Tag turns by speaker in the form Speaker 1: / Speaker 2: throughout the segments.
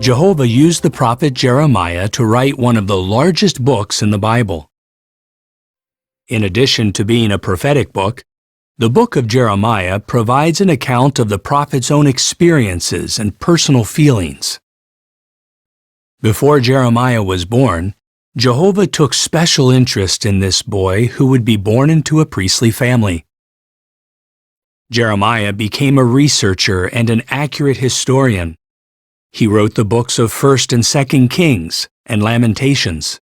Speaker 1: Jehovah used the prophet Jeremiah to write one of the largest books in the Bible. In addition to being a prophetic book, the book of Jeremiah provides an account of the prophet's own experiences and personal feelings. Before Jeremiah was born, Jehovah took special interest in this boy who would be born into a priestly family. Jeremiah became a researcher and an accurate historian. He wrote the books of 1st and 2nd Kings and Lamentations.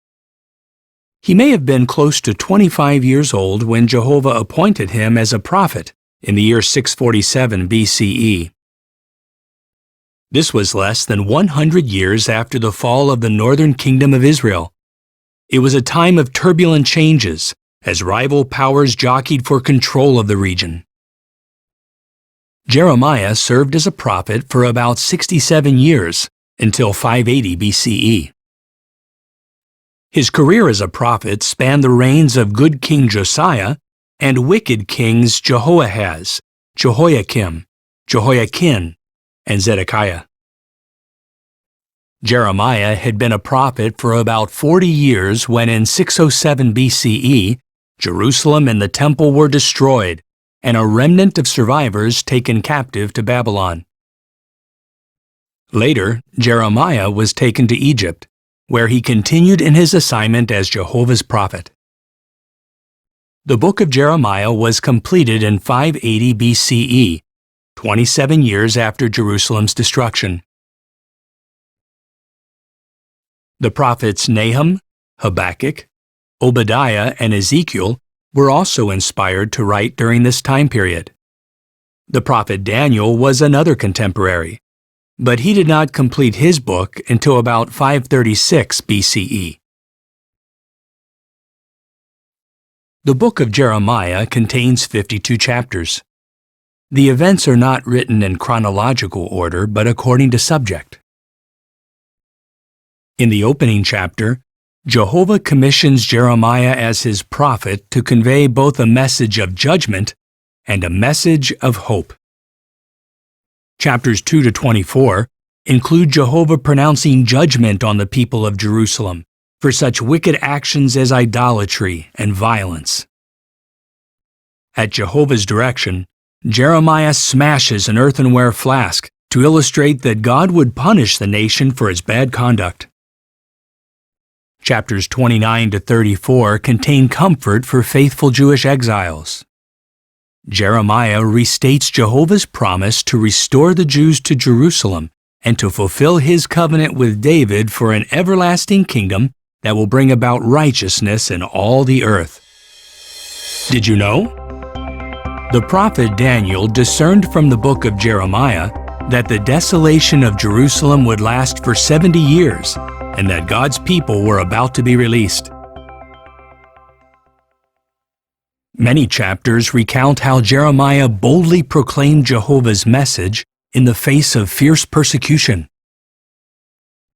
Speaker 1: He may have been close to 25 years old when Jehovah appointed him as a prophet in the year 647 BCE. This was less than 100 years after the fall of the northern kingdom of Israel. It was a time of turbulent changes as rival powers jockeyed for control of the region. Jeremiah served as a prophet for about 67 years until 580 BCE. His career as a prophet spanned the reigns of good King Josiah and wicked kings Jehoahaz, Jehoiakim, Jehoiakim, and Zedekiah. Jeremiah had been a prophet for about 40 years when in 607 BCE, Jerusalem and the temple were destroyed and a remnant of survivors taken captive to Babylon. Later, Jeremiah was taken to Egypt, where he continued in his assignment as Jehovah's prophet. The book of Jeremiah was completed in 580 BCE, 27 years after Jerusalem's destruction. The prophets Nahum, Habakkuk, Obadiah, and Ezekiel were also inspired to write during this time period. The prophet Daniel was another contemporary, but he did not complete his book until about 536 BCE. The book of Jeremiah contains 52 chapters. The events are not written in chronological order, but according to subject. In the opening chapter, Jehovah commissions Jeremiah as his prophet to convey both a message of judgment and a message of hope. Chapters 2 to 24 include Jehovah pronouncing judgment on the people of Jerusalem for such wicked actions as idolatry and violence. At Jehovah's direction, Jeremiah smashes an earthenware flask to illustrate that God would punish the nation for its bad conduct. Chapters 29 to 34 contain comfort for faithful Jewish exiles. Jeremiah restates Jehovah's promise to restore the Jews to Jerusalem and to fulfill his covenant with David for an everlasting kingdom that will bring about righteousness in all the earth. Did you know? The prophet Daniel discerned from the book of Jeremiah that the desolation of Jerusalem would last for 70 years and that God's people were about to be released. Many chapters recount how Jeremiah boldly proclaimed Jehovah's message in the face of fierce persecution.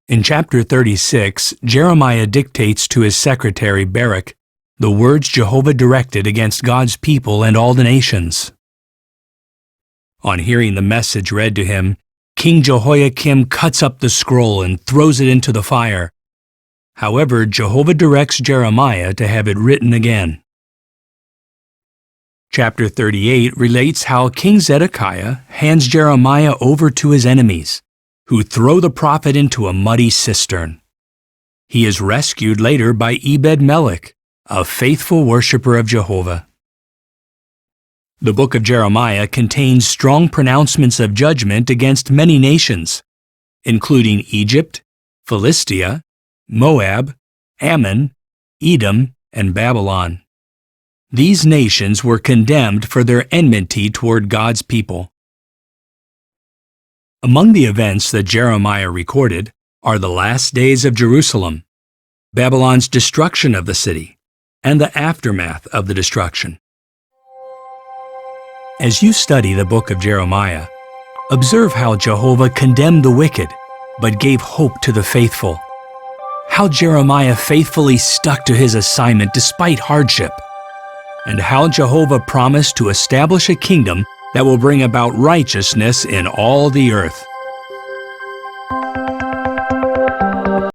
Speaker 1: In chapter 36, Jeremiah dictates to his secretary Baruch the words Jehovah directed against God's people and all the nations. On hearing the message read to him, King Jehoiakim cuts up the scroll and throws it into the fire. However, Jehovah directs Jeremiah to have it written again. Chapter 38 relates how King Zedekiah hands Jeremiah over to his enemies, who throw the prophet into a muddy cistern. He is rescued later by Ebed-Melech, a faithful worshiper of Jehovah. The book of Jeremiah contains strong pronouncements of judgment against many nations, including Egypt, Philistia, Moab, Ammon, Edom, and Babylon. These nations were condemned for their enmity toward God's people. Among the events that Jeremiah recorded are the last days of Jerusalem, Babylon's destruction of the city, and the aftermath of the destruction. As you study the book of Jeremiah, observe how Jehovah condemned the wicked, but gave hope to the faithful. How Jeremiah faithfully stuck to his assignment despite hardship, and how Jehovah promised to establish a kingdom that will bring about righteousness in all the earth.